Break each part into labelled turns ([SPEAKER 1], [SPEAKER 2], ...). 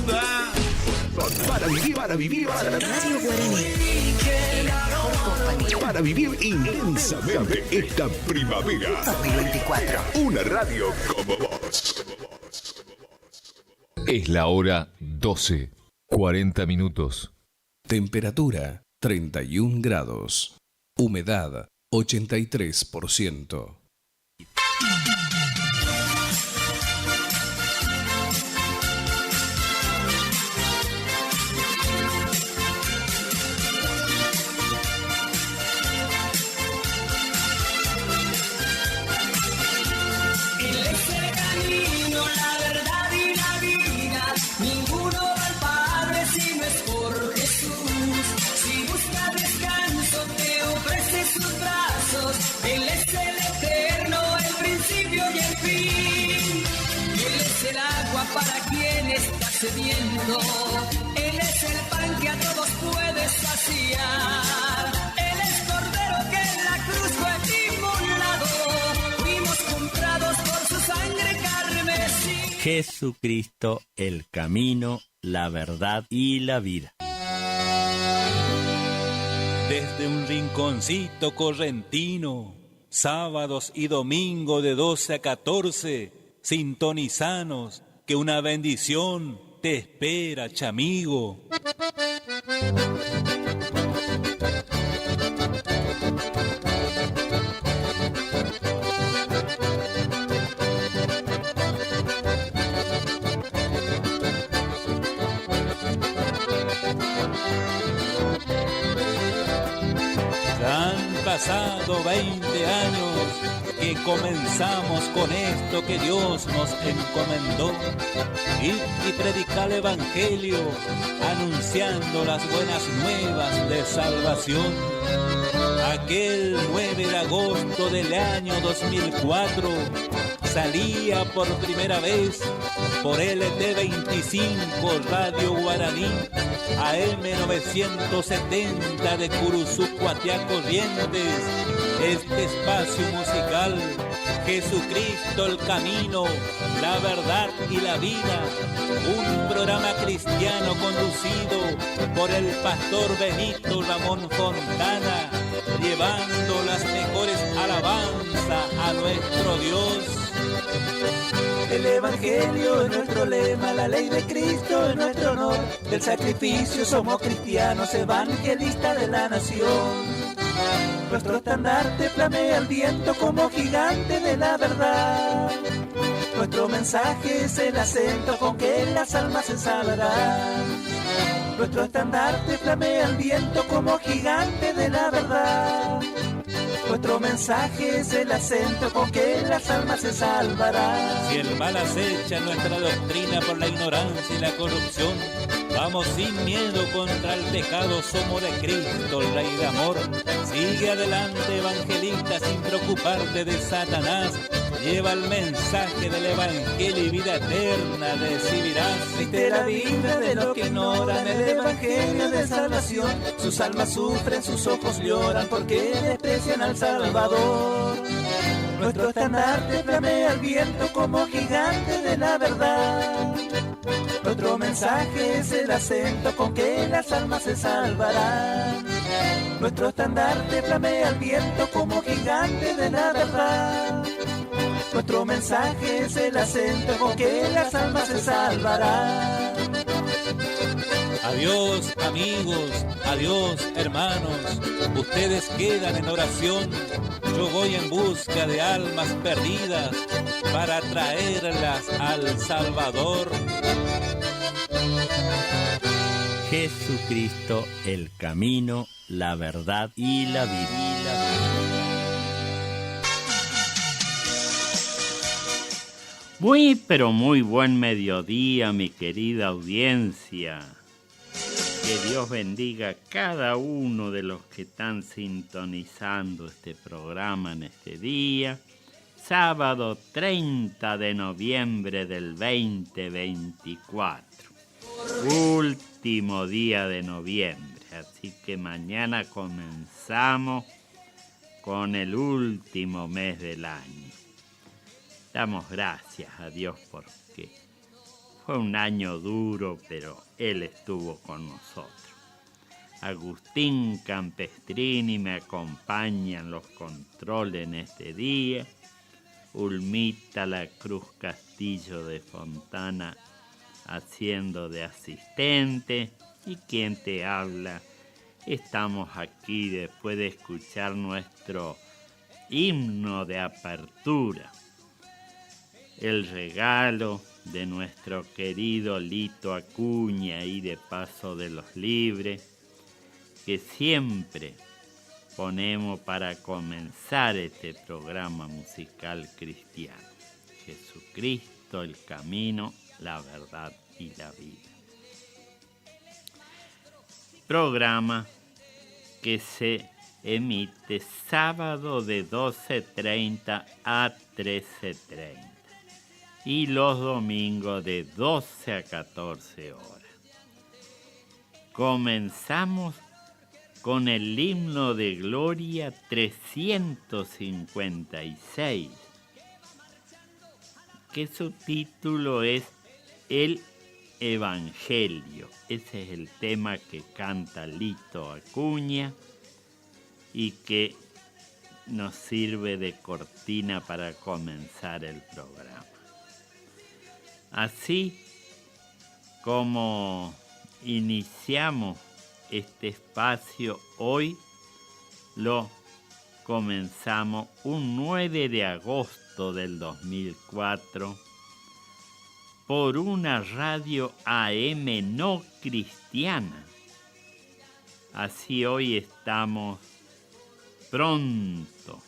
[SPEAKER 1] más. Para vivir.
[SPEAKER 2] Radio Guaraní.
[SPEAKER 1] Para vivir intensamente esta primavera.
[SPEAKER 2] 2024.
[SPEAKER 1] Una radio como vos.
[SPEAKER 3] Es la hora 12, 40 minutos.
[SPEAKER 4] Temperatura 31 grados. Humedad 83%.
[SPEAKER 5] Él es el eterno, el principio y el fin. Él es el agua para quien está sediento. Él es el pan que a todos puede saciar. Él es cordero que en la cruz fue inmolado. Fuimos comprados por su sangre carmesí.
[SPEAKER 6] Jesucristo, el camino, la verdad y la vida.
[SPEAKER 7] Desde un rinconcito correntino, sábados y domingo de 12 a 14, sintonizanos, que una bendición te espera, chamigo. Pasado 20 años que comenzamos con esto que Dios nos encomendó, ir y predicar el Evangelio, anunciando las buenas nuevas de salvación. Aquel 9 de agosto del año 2004 salía por primera vez por LT25 Radio Guaraní AM 970 de Curuzú-Cuatiá Corrientes, este espacio musical, Jesucristo el camino, la verdad y la vida, un programa cristiano conducido por el pastor Benito Ramón Fontana, llevando las mejores alabanzas a nuestro Dios.
[SPEAKER 8] El Evangelio es nuestro lema, la ley de Cristo es nuestro honor. Del sacrificio somos cristianos, evangelistas de la nación. Nuestro estandarte flamea al viento como gigante de la verdad. Nuestro mensaje es el acento con que las almas se salvarán. Nuestro estandarte flamea al viento como gigante de la verdad. Nuestro mensaje es el acento con que las almas se salvarán.
[SPEAKER 7] Si el mal acecha nuestra doctrina por la ignorancia y la corrupción, vamos sin miedo contra el pecado, somos de Cristo, el Rey de amor. Sigue adelante, evangelista, sin preocuparte de Satanás. Lleva el mensaje del Evangelio y vida eterna recibirás.
[SPEAKER 8] Viste la vida de los que ignoran el Evangelio de salvación. Sus almas sufren, sus ojos lloran porque desprecian al Salvador. Nuestro estandarte flamea al viento como gigante de la verdad. Nuestro mensaje es el acento con que las almas se salvarán. Nuestro estandarte flamea al viento como gigante de la verdad. Nuestro mensaje es el acento con que las almas se salvarán.
[SPEAKER 7] Adiós amigos, adiós hermanos, ustedes quedan en oración, yo voy en busca de almas perdidas para traerlas al Salvador.
[SPEAKER 6] Jesucristo, el camino, la verdad y la vida. Muy, pero muy buen mediodía, mi querida audiencia. Que Dios bendiga a cada uno de los que están sintonizando este programa en este día, sábado 30 de noviembre del 2024, último día de noviembre, así que mañana comenzamos con el último mes del año. Damos gracias a Dios porque Fue un año duro, pero él estuvo con nosotros. Agustín Campestrini me acompaña en los controles en este día. Ulmita La Cruz Castillo de Fontana haciendo de asistente. Y quien te habla, estamos aquí después de escuchar nuestro himno de apertura. El regalo de nuestro querido Lito Acuña y de Paso de los Libres, que siempre ponemos para comenzar este programa musical cristiano. Jesucristo, el camino, la verdad y la vida. Programa que se emite sábado de 12:30 a 13:30 y los domingos de 12 a 14 horas. Comenzamos con el himno de gloria 356, que su título es El Evangelio. Ese es el tema que canta Lito Acuña y que nos sirve de cortina para comenzar el programa. Así como iniciamos este espacio hoy, lo comenzamos un 9 de agosto del 2004 por una radio AM no cristiana. Así hoy estamos pronto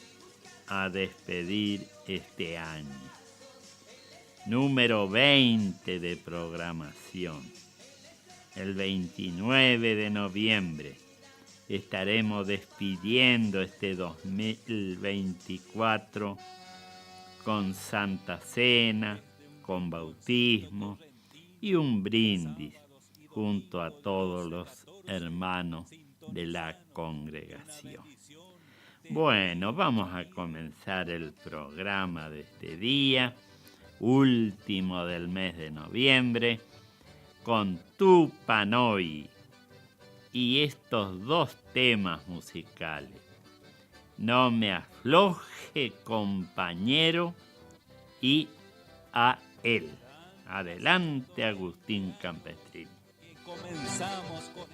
[SPEAKER 6] a despedir este año. Número 20 de programación. El 29 de noviembre estaremos despidiendo este 2024 con Santa Cena, con bautismo y un brindis junto a todos los hermanos de la congregación. Bueno, vamos a comenzar el programa de este día, último del mes de noviembre, con Tupanoi y estos dos temas musicales. No me afloje, compañero, y a él. Adelante, Agustín Campestrini.
[SPEAKER 7] Comenzamos con...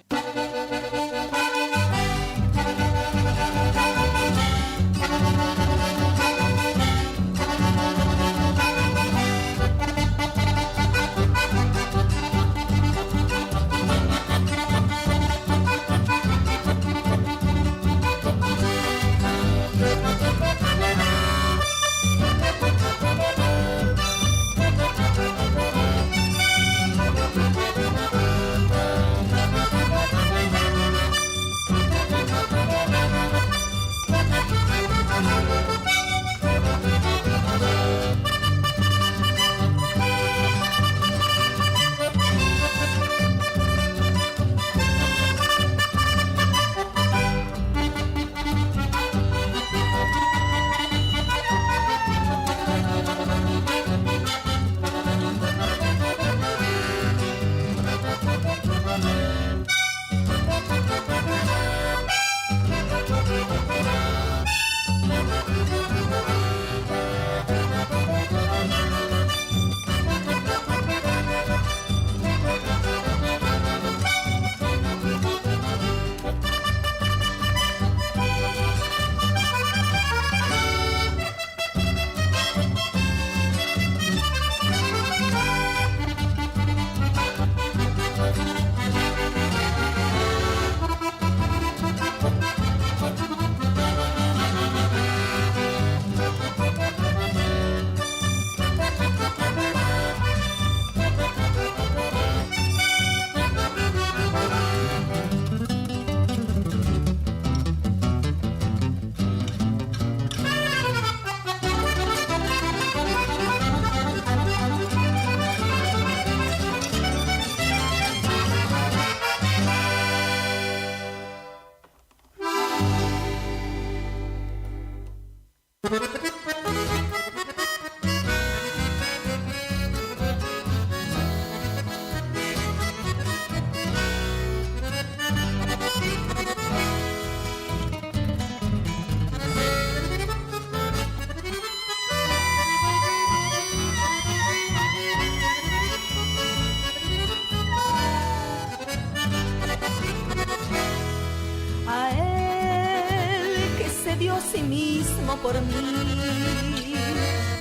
[SPEAKER 9] dio a sí mismo por mí,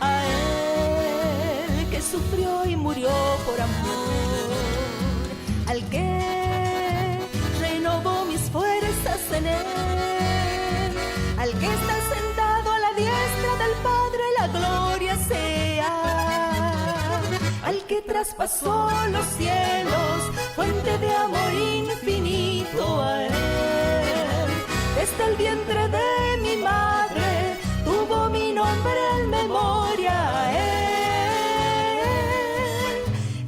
[SPEAKER 9] a Él que sufrió y murió por amor, al que renovó mis fuerzas en Él, al que está sentado a la diestra del Padre, la gloria sea, al que traspasó los cielos, fuente de amor infinito, a Él. Desde el vientre de mi madre tuvo mi nombre en memoria a Él.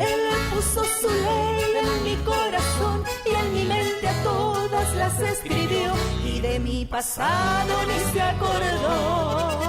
[SPEAKER 9] Él puso su ley en mi corazón y en mi mente a todas las escribió, y de mi pasado ni se acordó.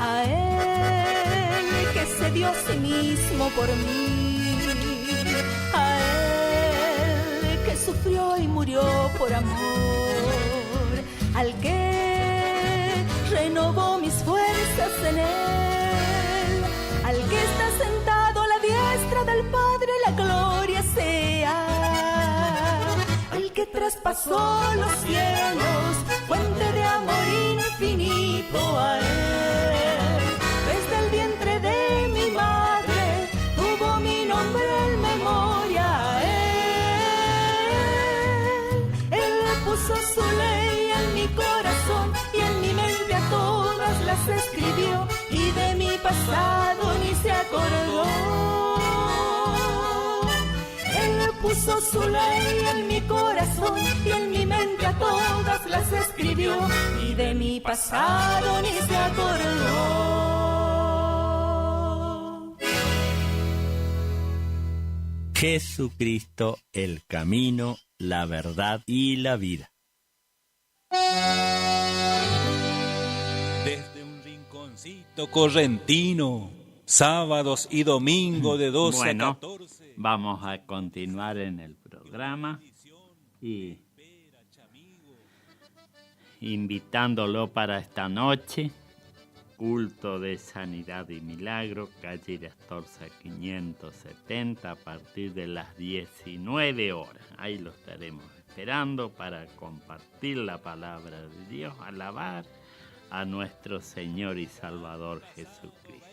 [SPEAKER 9] A Él que se dio a sí mismo por mí, a Él que sufrió y murió por amor, al que renovó mis fuerzas en Él, al que está sentado a la diestra del Padre, la gloria sea, al que traspasó los cielos, fuente de amor infinito, a Él. Desde el vientre de mi madre tuvo mi nombre en memoria a Él. Él puso su ley en mi corazón y en mi mente a todas las escribió, y de mi pasado ni se acordó. Él puso su ley en mi corazón y en mi mente a todas las escribió, y de mi pasado ni se acordó.
[SPEAKER 6] Jesucristo, el camino, la verdad y la vida.
[SPEAKER 7] Desde un rinconcito correntino, sábados y domingos de 12 a 14.
[SPEAKER 6] Vamos a continuar en el programa y invitándolo para esta noche. Culto de Sanidad y Milagro, calle Astorza 570, a partir de las 19 horas. Ahí lo estaremos esperando para compartir la palabra de Dios, alabar a nuestro Señor y Salvador Jesucristo.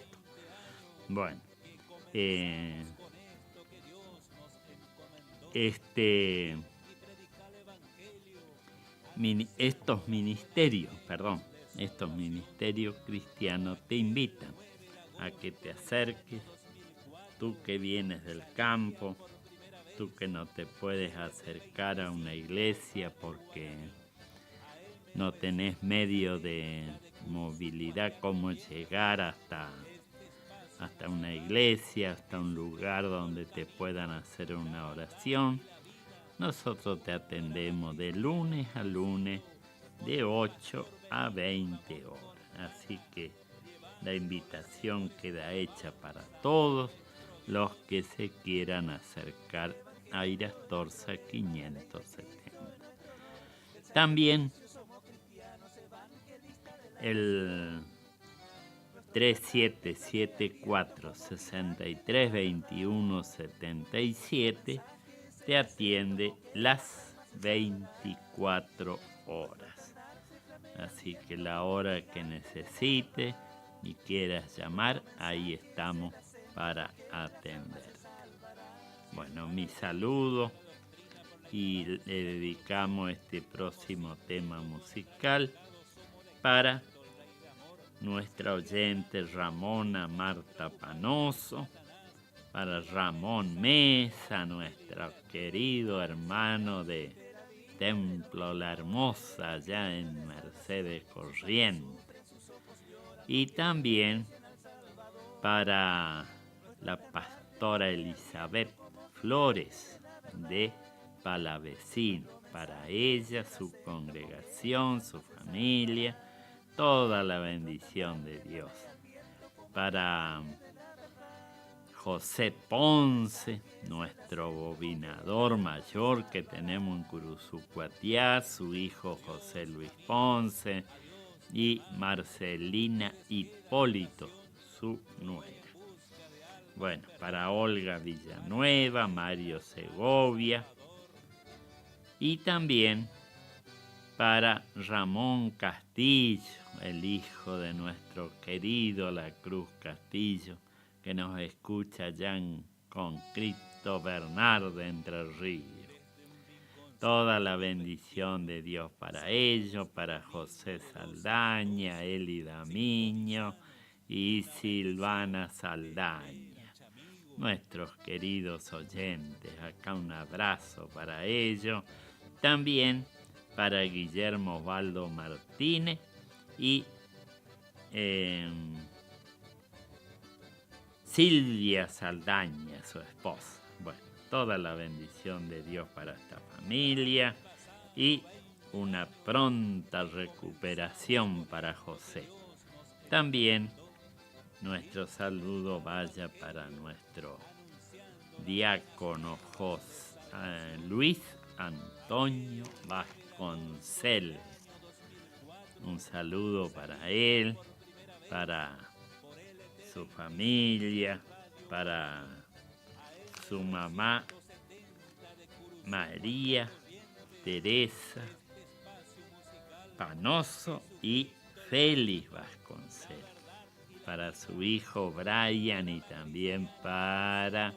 [SPEAKER 6] Bueno, estos ministerios cristianos te invitan a que te acerques, tú que vienes del campo, tú que no te puedes acercar a una iglesia porque no tenés medio de movilidad, cómo llegar hasta una iglesia, hasta un lugar donde te puedan hacer una oración. Nosotros te atendemos de lunes a lunes, de 8 a 20 horas. Así que la invitación queda hecha para todos los que se quieran acercar a Irastorza 570. También el 3774-6321-77 te atiende las 24 horas. Así que la hora que necesites y quieras llamar, ahí estamos para atenderte. Bueno, mi saludo, y le dedicamos este próximo tema musical para nuestra oyente Ramona Marta Panoso, para Ramón Mesa, nuestro querido hermano de Templo La Hermosa, allá en Mercedes Corrientes, y también para la pastora Elizabeth Flores de Palavecino, para ella, su congregación, su familia, toda la bendición de Dios. Para José Ponce, nuestro bobinador mayor que tenemos en Curuzucuatiá, su hijo José Luis Ponce y Marcelina Hipólito, su nuera. Bueno, para Olga Villanueva, Mario Segovia y también para Ramón Castillo, el hijo de nuestro querido La Cruz Castillo, que nos escucha allá con Cristo Bernardo de Entre Ríos. Toda la bendición de Dios para ellos, para José Saldaña, Eli Damiño y Silvana Saldaña. Nuestros queridos oyentes, acá un abrazo para ellos. También para Guillermo Osvaldo Martínez y Silvia Saldaña, su esposa. Bueno, toda la bendición de Dios para esta familia y una pronta recuperación para José. También nuestro saludo vaya para nuestro diácono Luis Antonio Vasconcelos. Un saludo para él, para su familia, para su mamá María Teresa Panoso y Félix Vasconcelos, para su hijo Brian y también para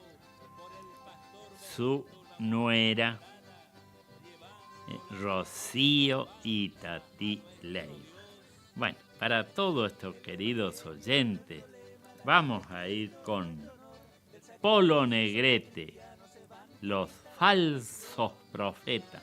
[SPEAKER 6] su nuera Rocío y Tati Leiva. Bueno, para todos estos queridos oyentes, vamos a ir con Polo Negrete, los falsos profetas.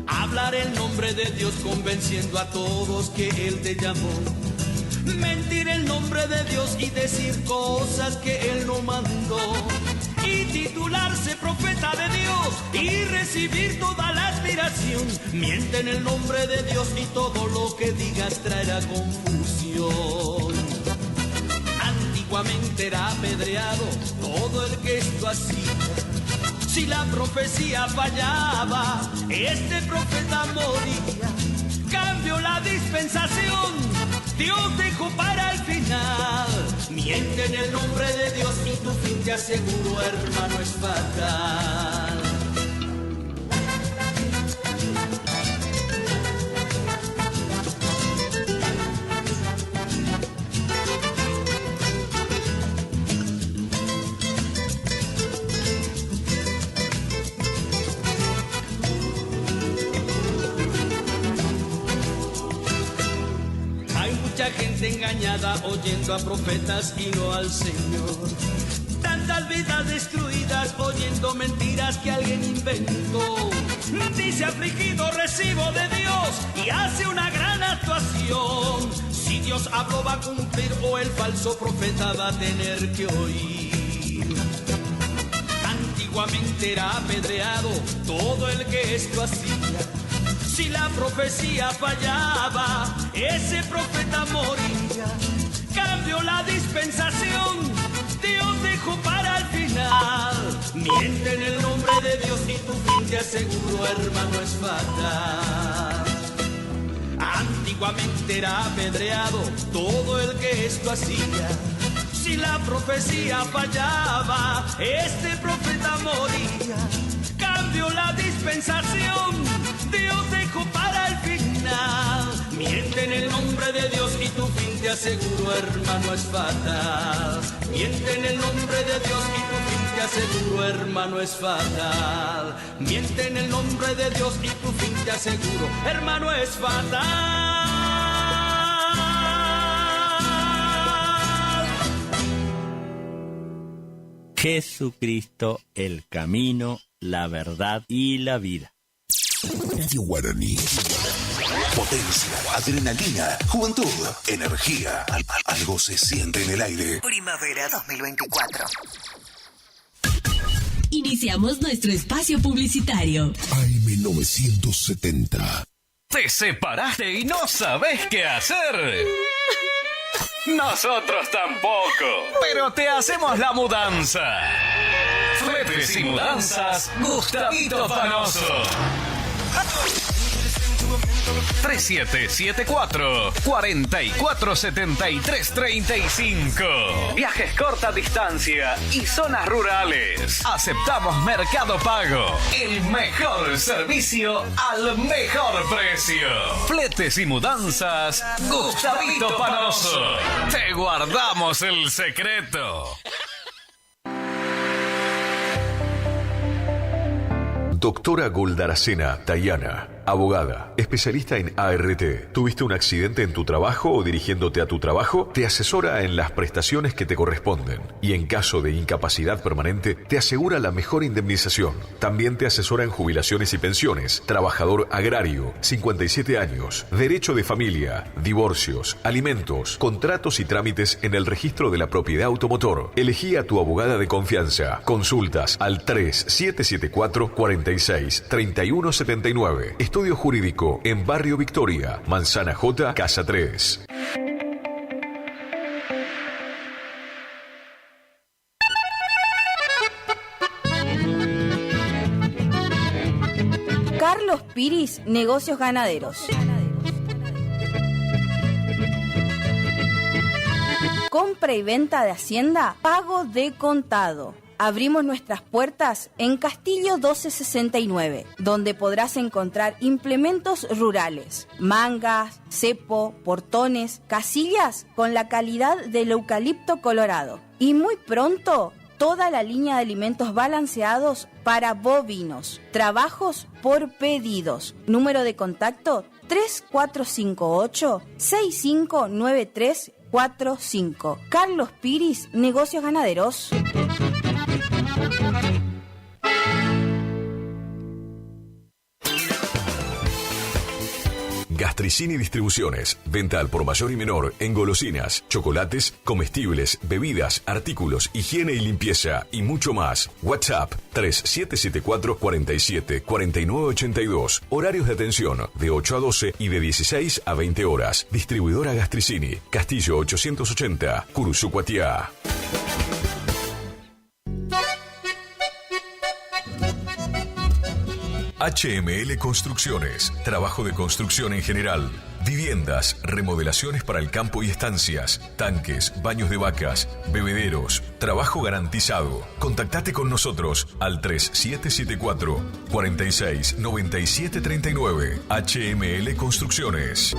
[SPEAKER 10] Hablar el nombre de Dios convenciendo a todos que Él te llamó. Mentir el nombre de Dios y decir cosas que Él no mandó. Y titularse profeta de Dios y recibir toda la admiración. Miente en el nombre de Dios y todo lo que digas traerá confusión. Antiguamente era apedreado todo el que esto hacía. Si la profecía fallaba, este profeta moría. Cambió la dispensación, Dios dejó para el final. Miente en el nombre de Dios y tu fin, te aseguro, hermano, es fatal. Mucha gente engañada oyendo a profetas y no al Señor. Tantas vidas destruidas oyendo mentiras que alguien inventó. Dice afligido recibo de Dios y hace una gran actuación. Si Dios habló va a cumplir o el falso profeta va a tener que oír. Antiguamente era apedreado todo el que esto hacía. Si la profecía fallaba, ese profeta moría. Cambió la dispensación, Dios dejó para el final. Miente en el nombre de Dios y tu fin, te aseguro, hermano, es fatal. Antiguamente era apedreado todo el que esto hacía. Si la profecía fallaba, este profeta moría. Cambió la dispensación, Dios dejó para el final. Miente en el nombre de Dios y tu fin, te aseguro, hermano, es fatal. Miente en el nombre de Dios y tu fin, te aseguro, hermano, es fatal. Miente en el nombre de Dios y tu fin, te aseguro, hermano, es fatal.
[SPEAKER 11] Jesucristo, el camino, la verdad y la vida.
[SPEAKER 1] Radio Guaraní. Potencia, adrenalina, juventud, energía. Algo se siente en el aire.
[SPEAKER 2] Primavera 2024.
[SPEAKER 11] Iniciamos nuestro espacio publicitario.
[SPEAKER 1] AM970.
[SPEAKER 12] ¿Te separaste y no sabes qué hacer? Nosotros tampoco, pero te hacemos la mudanza. Fletes y mudanzas, Gustavito Panoso. 3774-447335. Viajes corta distancia y zonas rurales. Aceptamos Mercado Pago. El mejor servicio al mejor precio. Fletes y mudanzas, Gustavito Panoso. Te guardamos el secreto.
[SPEAKER 3] Doctora Goldaracena Tayana, abogada, especialista en ART. ¿Tuviste un accidente en tu trabajo o dirigiéndote a tu trabajo? Te asesora en las prestaciones que te corresponden y en caso de incapacidad permanente te asegura la mejor indemnización. También te asesora en jubilaciones y pensiones, trabajador agrario, 57 años, derecho de familia, divorcios, alimentos, contratos y trámites en el registro de la propiedad automotor. Elegí a tu abogada de confianza. Consultas al 3774-463179. Estudio Jurídico en Barrio Victoria, Manzana J, Casa 3.
[SPEAKER 13] Carlos Piris, Negocios Ganaderos. Compra y venta de hacienda, pago de contado. Abrimos nuestras puertas en Castillo 1269, donde podrás encontrar implementos rurales, mangas, cepo, portones, casillas con la calidad del eucalipto colorado. Y muy pronto, toda la línea de alimentos balanceados para bovinos. Trabajos por pedidos. Número de contacto 3458-659345. Carlos Piris, Negocios Ganaderos.
[SPEAKER 3] Gastricini Distribuciones. Venta al por mayor y menor en golosinas, chocolates, comestibles, bebidas, artículos, higiene y limpieza y mucho más. WhatsApp 3774-474982. Horarios de atención de 8 a 12 y de 16 a 20 horas. Distribuidora Gastricini. Castillo 880, Curuzú, Cuatiá. HML Construcciones, trabajo de construcción en general, viviendas, remodelaciones para el campo y estancias, tanques, baños de vacas, bebederos, trabajo garantizado. Contactate con nosotros al 3774-469739. HML Construcciones.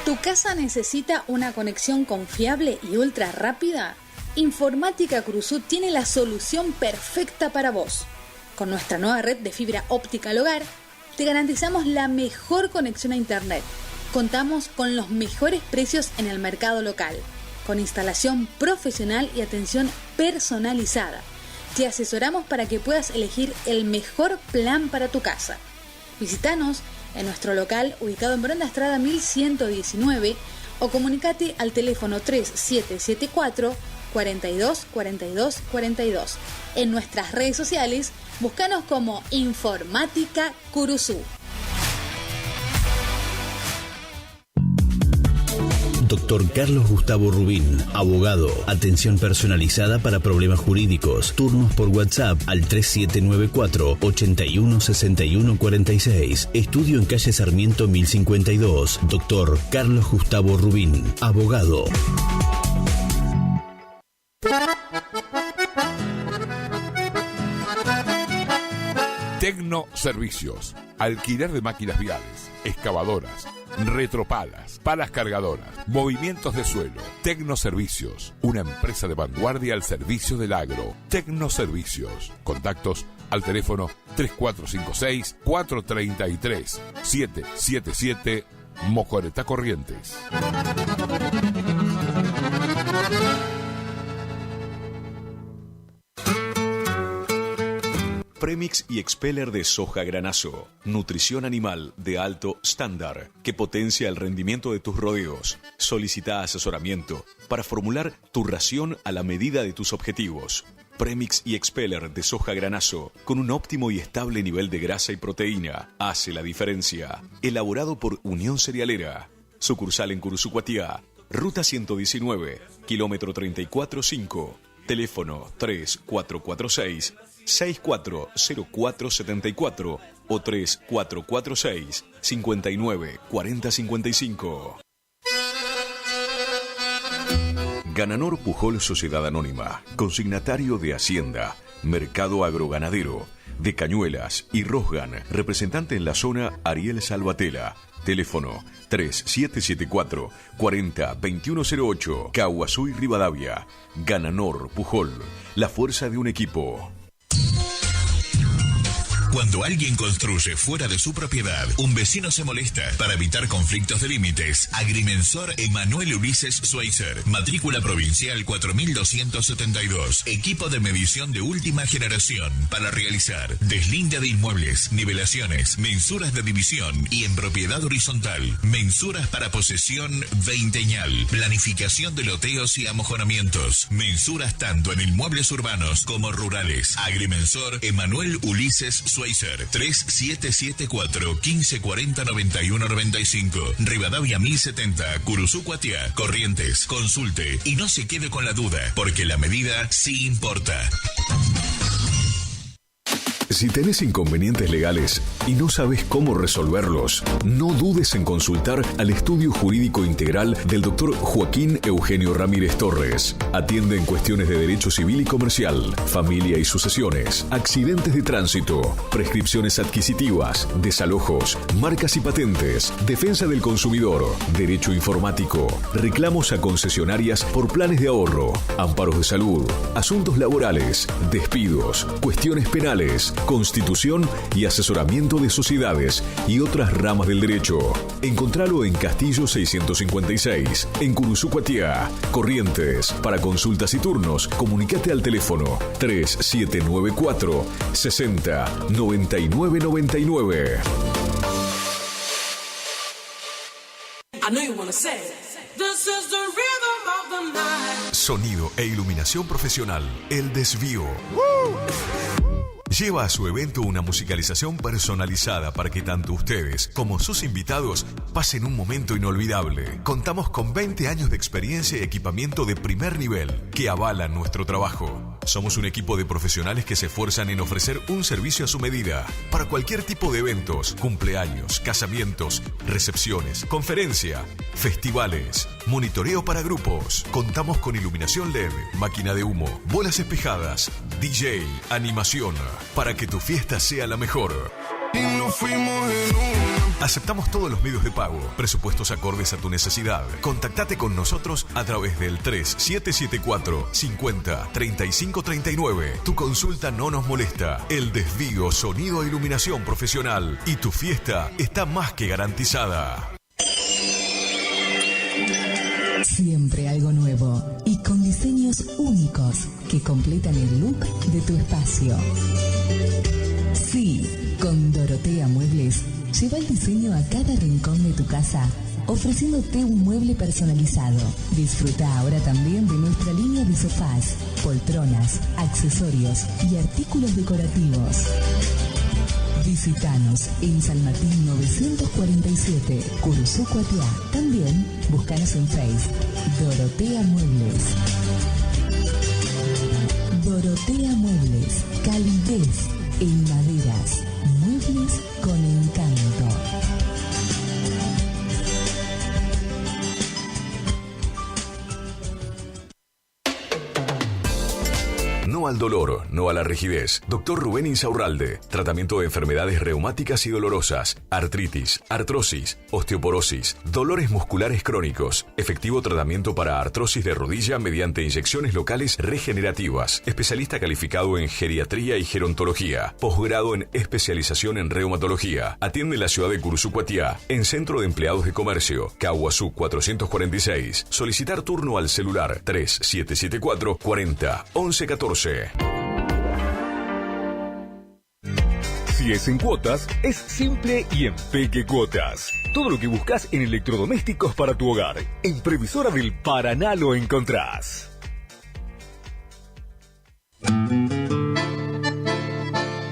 [SPEAKER 14] ¿Tu casa necesita una conexión confiable y ultra rápida? Informática Curuzú tiene la solución perfecta para vos. Con nuestra nueva red de fibra óptica al hogar, te garantizamos la mejor conexión a internet. Contamos con los mejores precios en el mercado local, con instalación profesional y atención personalizada. Te asesoramos para que puedas elegir el mejor plan para tu casa. Visítanos en nuestro local ubicado en Brenda Estrada 1119 o comunicate al teléfono 3774 42 42 42. En nuestras redes sociales, búscanos como Informática Curuzú.
[SPEAKER 15] Doctor Carlos Gustavo Rubín, abogado, atención personalizada para problemas jurídicos, turnos por WhatsApp al 3794-816146, estudio en calle Sarmiento 1052, Doctor Carlos Gustavo Rubín, abogado.
[SPEAKER 16] Tecno Servicios, alquiler de máquinas viales, excavadoras, retropalas, palas cargadoras, movimientos de suelo. Tecno Servicios, una empresa de vanguardia al servicio del agro. Tecno Servicios, contactos al teléfono 3456-433-777 Mojoretá Corrientes.
[SPEAKER 17] Premix y Expeller de soja granazo. Nutrición animal de alto estándar que potencia el rendimiento de tus rodeos. Solicita asesoramiento para formular tu ración a la medida de tus objetivos. Premix y Expeller de soja granazo con un óptimo y estable nivel de grasa y proteína hace la diferencia. Elaborado por Unión Cerealera. Sucursal en Curuzucuatiá, Ruta 119, kilómetro 34,5. Teléfono 3446-640474 o 3446-594055.
[SPEAKER 3] Gananor Pujol Sociedad Anónima, consignatario de Hacienda, Mercado Agroganadero, de Cañuelas y Rosgan, representante en la zona Ariel Salvatella. Teléfono 3774-402108, Caguazú y Rivadavia. Gananor Pujol, la fuerza de un equipo.
[SPEAKER 18] Cuando alguien construye fuera de su propiedad, un vecino se molesta. Para evitar conflictos de límites, Agrimensor Emanuel Ulises Schweitzer, matrícula provincial 4272, equipo de medición de última generación para realizar deslinde de inmuebles, nivelaciones, mensuras de división y en propiedad horizontal, mensuras para posesión veinteñal, planificación de loteos y amojonamientos, mensuras tanto en inmuebles urbanos como rurales. Agrimensor Emanuel Ulises Schweitzer, 3774-1540-9195, Rivadavia 1070, Curuzucuatiá, Corrientes. Consulte y no se quede con la duda, porque la medida sí importa.
[SPEAKER 3] Si tenés inconvenientes legales y no sabes cómo resolverlos, no dudes en consultar al Estudio Jurídico Integral del Dr. Joaquín Eugenio Ramírez Torres. Atiende en cuestiones de derecho civil y comercial, familia y sucesiones, accidentes de tránsito, prescripciones adquisitivas, desalojos, marcas y patentes, defensa del consumidor, derecho informático, reclamos a concesionarias por planes de ahorro, amparos de salud, asuntos laborales, despidos, cuestiones penales, constitución y asesoramiento de sociedades y otras ramas del derecho. Encontralo en Castillo 656, en Curuzucuatiá, Corrientes. Para consultas y turnos, comunicate al teléfono 3794 60 99 99. Sonido e iluminación profesional, El Desvío. Lleva a su evento una musicalización personalizada para que tanto ustedes como sus invitados pasen un momento inolvidable. Contamos con 20 años de experiencia y equipamiento de primer nivel que avalan nuestro trabajo. Somos un equipo de profesionales que se esfuerzan en ofrecer un servicio a su medida para cualquier tipo de eventos, cumpleaños, casamientos, recepciones, conferencia, festivales, monitoreo para grupos. Contamos con iluminación LED, máquina de humo, bolas espejadas, DJ, animación, para que tu fiesta sea la mejor. Y nos fuimos en una. Aceptamos todos los medios de pago, presupuestos acordes a tu necesidad. Contactate con nosotros a través del 3774 50 35 39. Tu consulta no nos molesta. El Desvío, sonido e iluminación profesional. Y tu fiesta está más que garantizada.
[SPEAKER 11] Siempre algo nuevo y con diseños únicos que completan el look de tu espacio. Sí, con Dorotea Muebles, lleva el diseño a cada rincón de tu casa, ofreciéndote un mueble personalizado. Disfruta ahora también de nuestra línea de sofás, poltronas, accesorios y artículos decorativos. Visítanos en San Martín 947, Curuzucuatiá. También búscanos en Facebook, Dorotea Muebles. Dorotea Muebles, calidez en maderas, muebles con encanto.
[SPEAKER 3] No al dolor, no a la rigidez. Dr. Rubén Insaurralde. Tratamiento de enfermedades reumáticas y dolorosas, artritis, artrosis, osteoporosis, dolores musculares crónicos. Efectivo tratamiento para artrosis de rodilla mediante inyecciones locales regenerativas. Especialista calificado en geriatría y gerontología. Posgrado en especialización en reumatología. Atiende en la ciudad de Curuzucuatiá, en Centro de Empleados de Comercio, Caguazú 446. Solicitar turno al celular 3774 40 11 14.
[SPEAKER 19] Si es en cuotas, es simple y en Peque Cuotas. Todo lo que buscas en electrodomésticos para tu hogar. En Previsora del Paraná lo encontrás.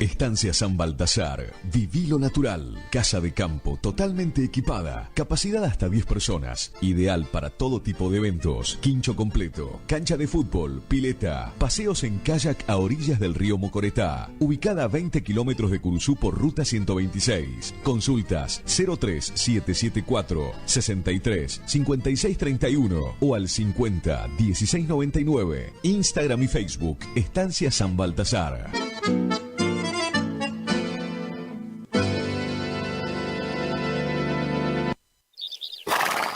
[SPEAKER 3] Estancia San Baltasar. Viví lo natural. Casa de campo totalmente equipada. Capacidad hasta 10 personas. Ideal para todo tipo de eventos. Quincho completo. Cancha de fútbol. Pileta. Paseos en kayak a orillas del río Mocoretá. Ubicada a 20 kilómetros de Curuzú por ruta 126. Consultas 03774 63 56 31 o al 50 16 99. Instagram y Facebook. Estancia San Baltasar.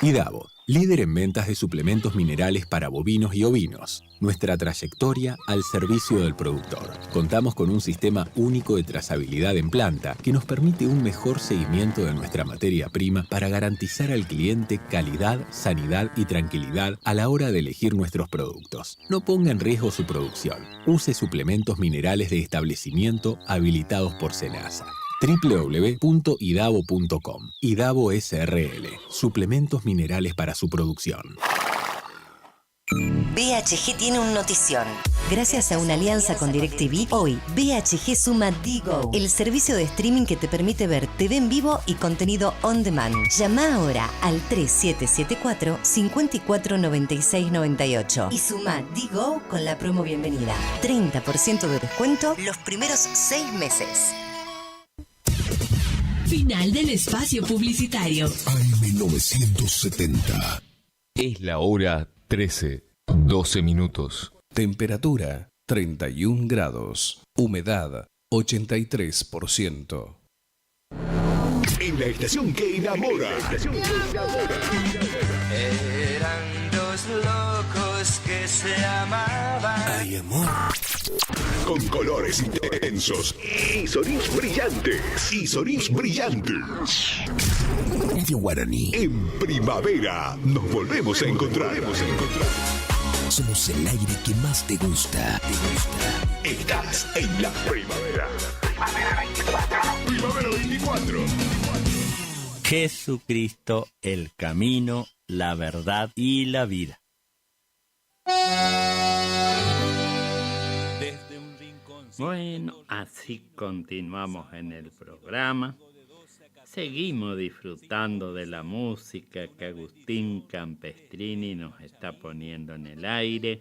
[SPEAKER 20] IDAVO, líder en ventas de suplementos minerales para bovinos y ovinos. Nuestra trayectoria al servicio del productor. Contamos con un sistema único de trazabilidad en planta que nos permite un mejor seguimiento de nuestra materia prima para garantizar al cliente calidad, sanidad y tranquilidad a la hora de elegir nuestros productos. No ponga en riesgo su producción. Use suplementos minerales de establecimiento habilitados por SENASA. www.idavo.com. IDAVO SRL. Suplementos minerales para su producción.
[SPEAKER 21] BHG tiene un notición. Gracias a una alianza con DirecTV, hoy BHG suma Digo, el servicio de streaming que te permite ver TV en vivo y contenido on demand. Llama ahora al 3774 54 96 98 y suma Digo con la promo bienvenida. 30% de descuento los primeros 6 meses.
[SPEAKER 11] Final del espacio publicitario.
[SPEAKER 1] AM970.
[SPEAKER 17] Es la hora 13, 12 minutos.
[SPEAKER 4] Temperatura 31 grados. Humedad 83%.
[SPEAKER 1] En la estación que enamora.
[SPEAKER 10] Eran dos locos que se amaban.
[SPEAKER 1] Ay, amor. Con colores intensos y sonidos brillantes. Radio Guaraní. En primavera nos volvemos a encontrar. Somos el aire que más te gusta. Estás en la primavera. Primavera 24.
[SPEAKER 6] Jesucristo, el camino, la verdad y la vida. Bueno, así continuamos en el programa. Seguimos disfrutando de la música que Agustín Campestrini nos está poniendo en el aire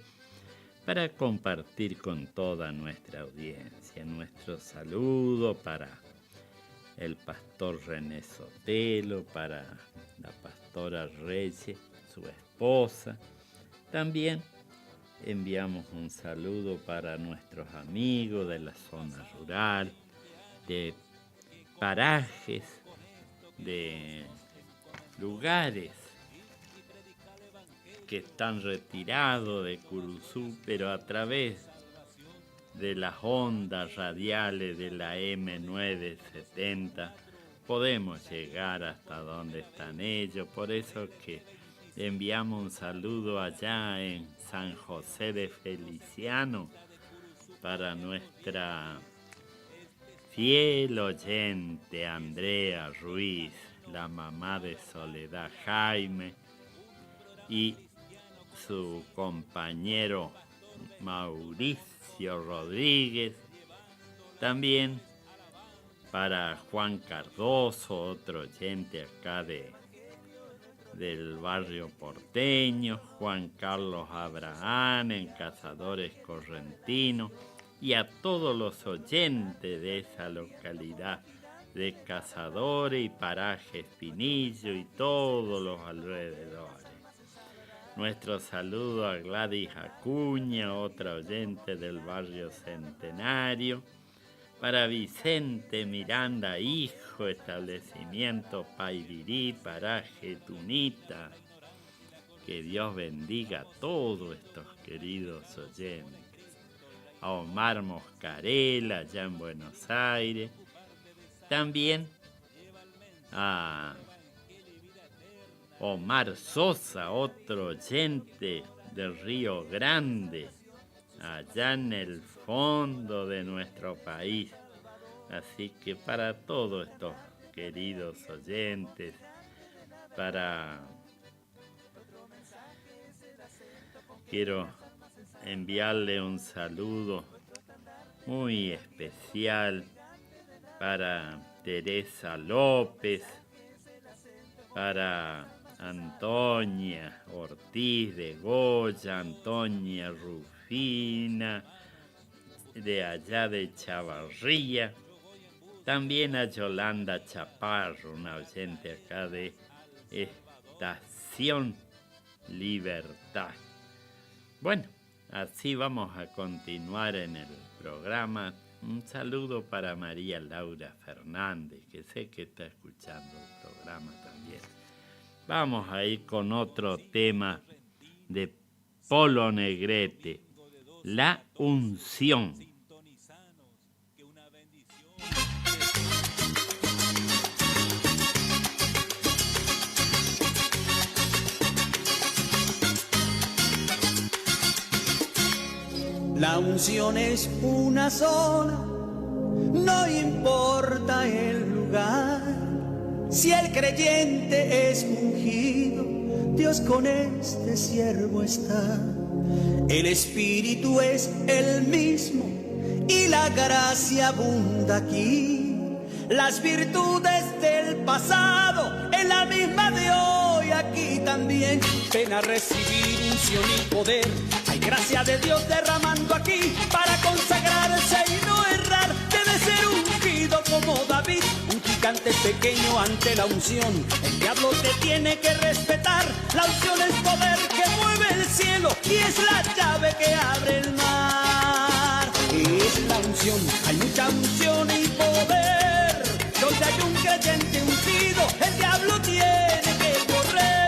[SPEAKER 6] para compartir con toda nuestra audiencia. Nuestro saludo para el pastor René Sotelo, para la pastora Reyes, su esposa. También enviamos un saludo para nuestros amigos de la zona rural, de parajes, de lugares que están retirados de Curuzú, pero a través de las ondas radiales de la M970 podemos llegar hasta donde están ellos. Por eso que enviamos un saludo allá en San José de Feliciano para nuestra fiel oyente Andrea Ruiz, la mamá de Soledad Jaime, y su compañero Mauricio Rodríguez. También para Juan Cardoso, otro oyente acá del barrio porteño, Juan Carlos Abraham en Cazadores Correntino, y a todos los oyentes de esa localidad de Cazadores y Paraje Espinillo y todos los alrededores. Nuestro saludo a Gladys Acuña, otra oyente del barrio Centenario. Para Vicente Miranda, hijo, establecimiento Paidirí, Paraje Tunita. Que Dios bendiga a todos estos queridos oyentes. A Omar Moscarela, allá en Buenos Aires. También a Omar Sosa, otro oyente de Río Grande, allá en el fondo de nuestro país. Así que para todos estos queridos oyentes, quiero enviarle un saludo muy especial para Teresa López, para Antonia Ortiz de Goya, Antonia Rufina, de allá de Chavarría, también a Yolanda Chaparro, una oyente acá de Estación Libertad. Bueno, así vamos a continuar en el programa. Un saludo para María Laura Fernández, que sé que está escuchando el programa también. Vamos a ir con otro tema de Polo Negrete, La Unción.
[SPEAKER 10] La unción es una sola, no importa el lugar. Si el creyente es ungido, Dios con este siervo está. El Espíritu es el mismo y la gracia abunda aquí. Las virtudes del pasado en la misma de hoy aquí también. Ven a recibir unción y poder. Hay gracia de Dios derramando aquí para consagrarse y no errar. Debe ser ungido como David, un gigante pequeño ante la unción. El diablo te tiene que respetar. La unción es poder que mueve el cielo y es la llave que abre el mar. Es la unción, hay mucha unción y poder. Donde hay un creyente ungido, el diablo tiene que correr.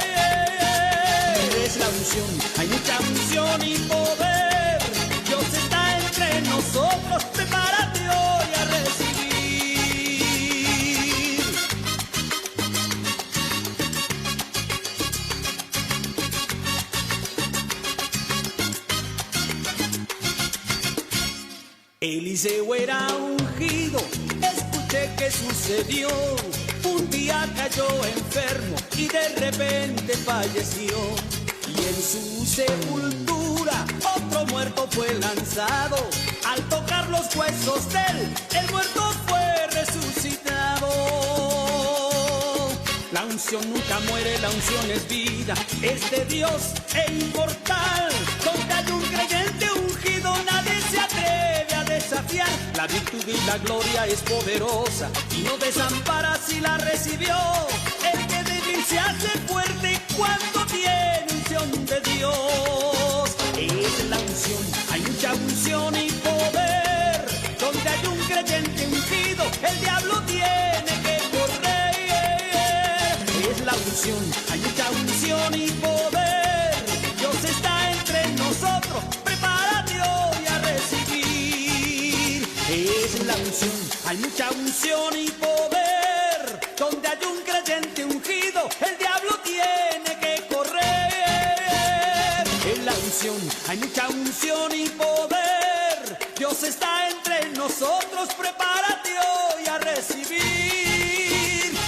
[SPEAKER 10] Es la unción, hay mucha unción y poder. Dios está entre nosotros, prepárate hoy a recibir. Eliseo era ungido. ¿Qué sucedió? Un día cayó enfermo y de repente falleció. Y en su sepultura otro muerto fue lanzado. Al tocar los huesos de él, el muerto fue resucitado. La unción nunca muere, la unción es vida. Es de Dios e inmortal. Donde hay un creyente ungido, nadie se atreve a desafiar. La virtud y la gloria es poderosa y no desampara si la recibió. El que débil se hace fuerte cuando tiene unción de Dios. Es la unción, hay mucha unción y poder. Donde hay un creyente ungido, el diablo tiene que correr. Es la unción, hay mucha unción y poder. Dios está entre nosotros, prepárate hoy a recibir. Es la unción, hay mucha unción y poder. Donde hay un creyente ungido, el diablo tiene que correr. Es la unción, hay mucha unción y poder. Dios está entre nosotros, prepárate hoy a recibir.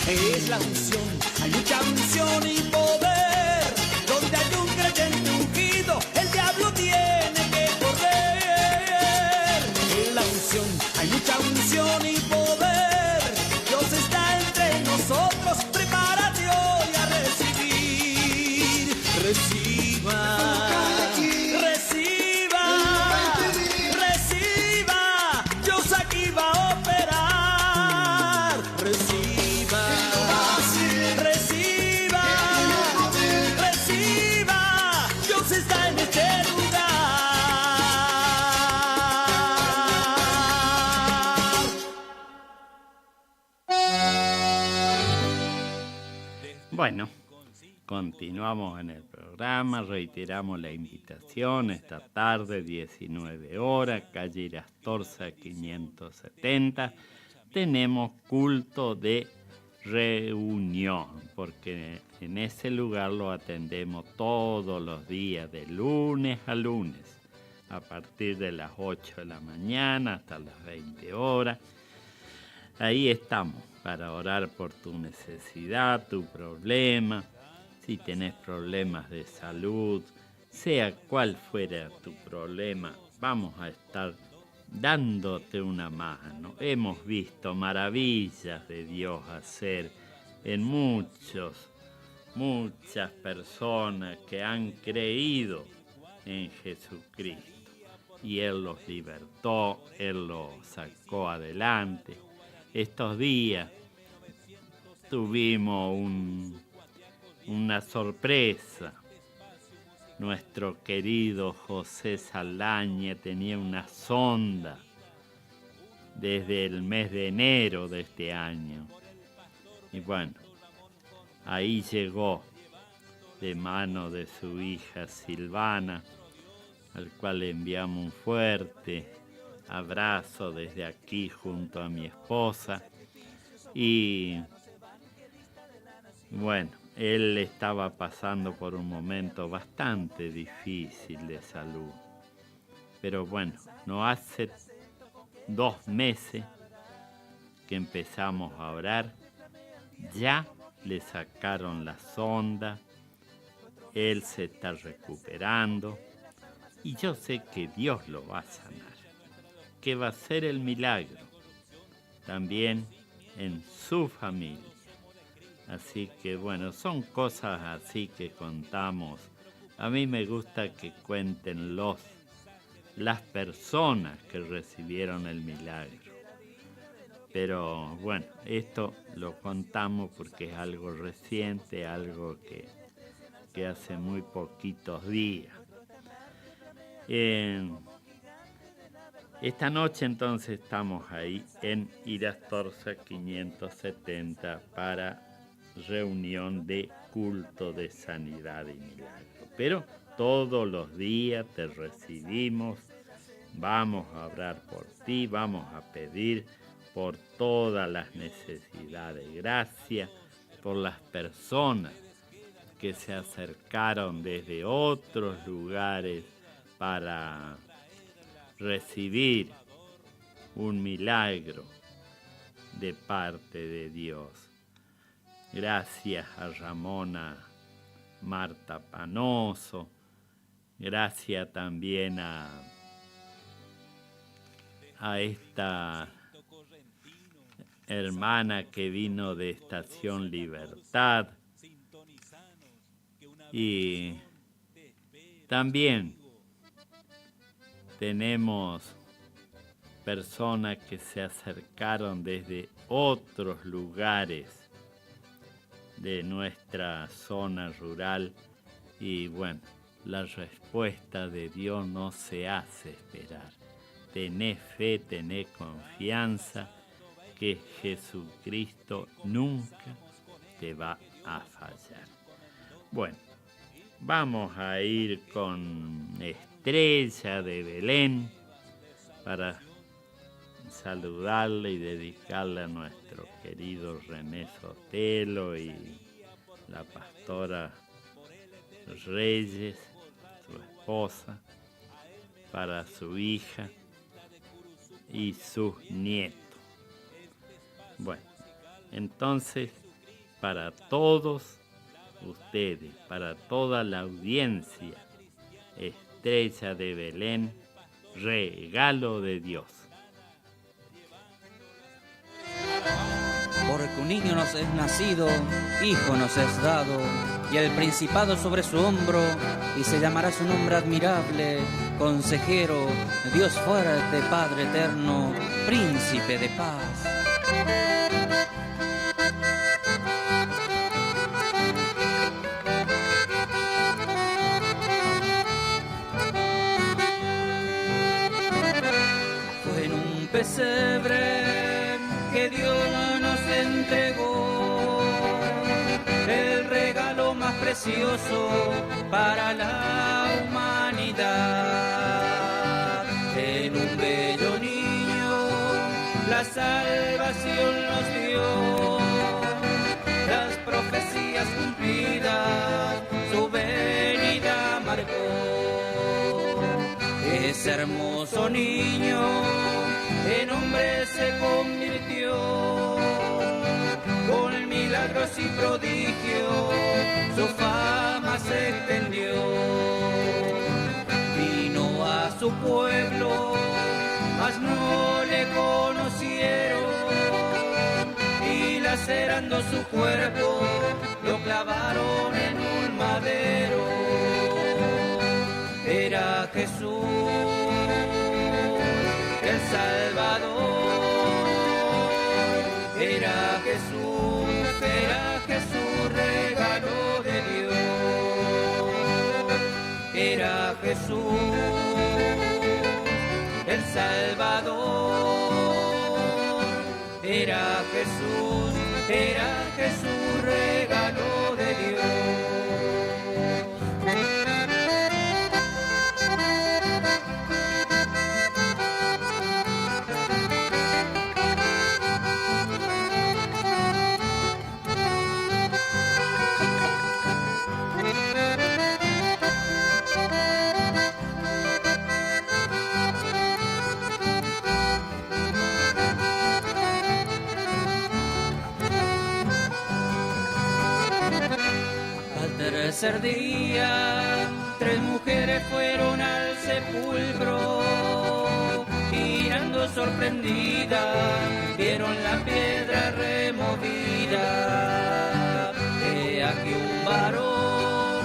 [SPEAKER 10] Es la unción, hay mucha unción y poder. Donde hay un creyente ungido, el diablo tiene que correr. Es la unción, hay mucha unción y poder. Dios está entre nosotros, prepárate hoy a recibir. Reciba, reciba, reciba. Dios aquí va a operar. Reciba, reciba, reciba. Dios está en este lugar.
[SPEAKER 6] Bueno, continuamos en el programa, reiteramos la invitación esta tarde, 19 horas, calle Irastorza 570. Tenemos culto de reunión, porque en ese lugar lo atendemos todos los días, de lunes a lunes, a partir de las 8 de la mañana hasta las 20 horas. ahí estamos para orar por tu necesidad, tu problema. Si tenés problemas de salud, sea cual fuera tu problema, vamos a estar dándote una mano. Hemos visto maravillas de Dios hacer en muchas personas que han creído en Jesucristo. Y Él los libertó, Él los sacó adelante. Estos días tuvimos una sorpresa. Nuestro querido José Saldaña tenía una sonda desde el mes de enero de este año. Y bueno, ahí llegó de mano de su hija Silvana, al cual le enviamos un fuerte abrazo desde aquí junto a mi esposa. Y bueno, él estaba pasando por un momento bastante difícil de salud. Pero bueno, no hace 2 meses que empezamos a orar, ya le sacaron la sonda, él se está recuperando y yo sé que Dios lo va a sanar, que va a ser el milagro también en su familia. Así que bueno, son cosas así que contamos. A mí me gusta que cuenten las personas que recibieron el milagro. Pero bueno, esto lo contamos porque es algo reciente, algo que hace muy poquitos días. Esta noche entonces estamos ahí en Irastorza 570 para reunión de culto de sanidad y milagro. Pero todos los días te recibimos, vamos a orar por ti, vamos a pedir por todas las necesidades. Gracias por las personas que se acercaron desde otros lugares para recibir un milagro de parte de Dios. Gracias a Ramona Marta Panoso, gracias también a esta hermana que vino de Estación Libertad, y también tenemos personas que se acercaron desde otros lugares de nuestra zona rural y bueno, la respuesta de Dios no se hace esperar. Tené fe, tené confianza que Jesucristo nunca te va a fallar. Bueno, vamos a ir con Estrella de Belén para saludarle y dedicarle a nuestro querido René Sotelo y la pastora Reyes, su esposa, para su hija y sus nietos. Bueno, entonces, para todos ustedes, para toda la audiencia, Estrella de Belén, regalo de Dios.
[SPEAKER 5] Porque un niño nos es nacido, hijo nos es dado, y el principado sobre su hombro, y se llamará su nombre admirable, consejero, Dios fuerte, Padre eterno, príncipe de paz. Fue en un pesebre que Dios nos entregó el regalo más precioso para la humanidad. En un bello niño la salvación nos dio, las profecías cumplidas, su venida marcó. Ese hermoso niño en hombre se convirtió, con milagros y prodigios su fama se extendió. Vino a su pueblo, mas no le conocieron, y lacerando su cuerpo lo clavaron en un madero. Era Jesús el Salvador, era Jesús regalo de Dios, era Jesús el Salvador, era Jesús regalo de Dios. Tercer día, 3 mujeres fueron al sepulcro, mirando sorprendidas, vieron la piedra removida. He aquí un varón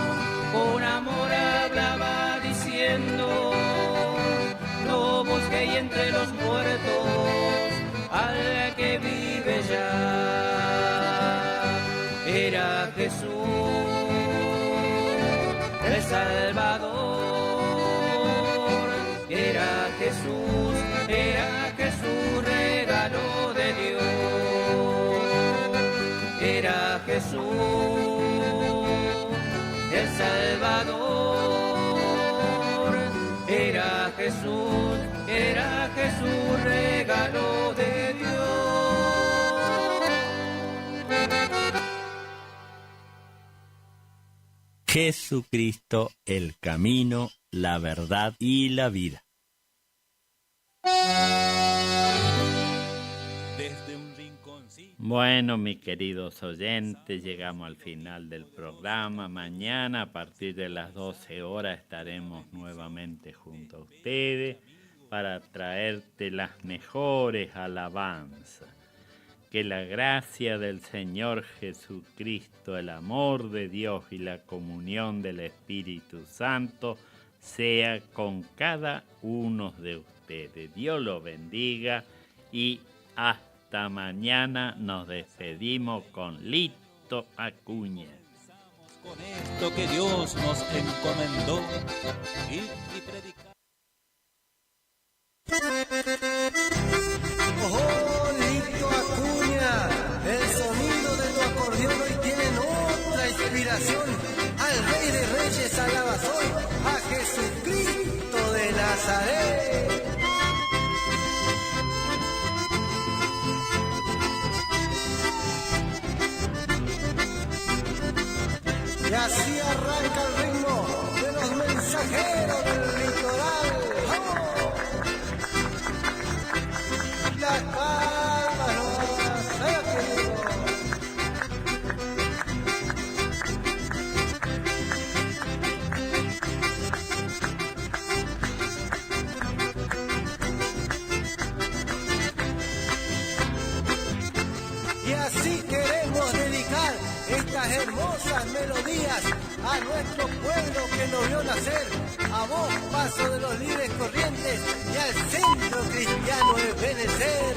[SPEAKER 5] con amor hablaba diciendo, no busquéis entre los muertos al que vive ya. Era Jesús el Salvador, era Jesús regalo de Dios, era Jesús el Salvador, era Jesús regalo de Dios.
[SPEAKER 6] Jesucristo, el camino, la verdad y la vida. Bueno, mis queridos oyentes, llegamos al final del programa. Mañana, a partir de las 12 horas, estaremos nuevamente junto a ustedes para traerte las mejores alabanzas. Que la gracia del Señor Jesucristo, el amor de Dios y la comunión del Espíritu Santo sea con cada uno de ustedes. Dios los bendiga y hasta mañana. Nos despedimos con Lito Acuña.
[SPEAKER 7] Con esto que Dios nos encomendó y predicar.
[SPEAKER 10] ¡Oh, Lito Acuña! El sonido de tu acordeón hoy tienen otra inspiración. Al Rey de Reyes alabas hoy, a Jesucristo de Nazaret. Y así arranca el ritmo de los mensajeros del litoral. ¡Oh! Las palmas no las Y así queremos dedicar estas hermosas melodías a nuestro pueblo que nos vio nacer, a vos, Paso de los Libres Corrientes, y al Centro Cristiano de Benecer.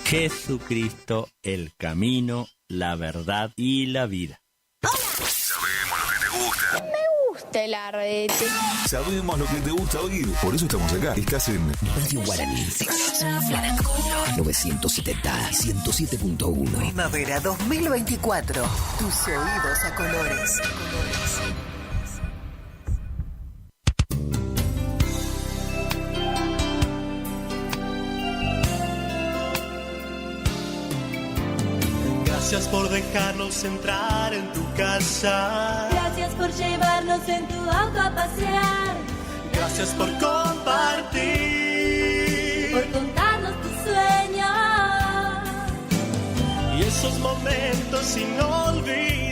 [SPEAKER 6] Jesucristo, el camino, la verdad y la vida.
[SPEAKER 18] Sabemos lo que te gusta.
[SPEAKER 8] Me gusta el arrete.
[SPEAKER 18] Sabemos lo que te gusta oír. Por eso estamos acá. Estás en
[SPEAKER 1] Radio Guaraní. 970 107.1.
[SPEAKER 2] Primavera 2024. Tus oídos a colores.
[SPEAKER 10] Gracias por dejarnos entrar en tu casa.
[SPEAKER 9] Gracias por llevarnos en tu auto a pasear.
[SPEAKER 10] Gracias por compartir.
[SPEAKER 9] Por contarnos tus sueños.
[SPEAKER 10] Y esos momentos sin olvidar.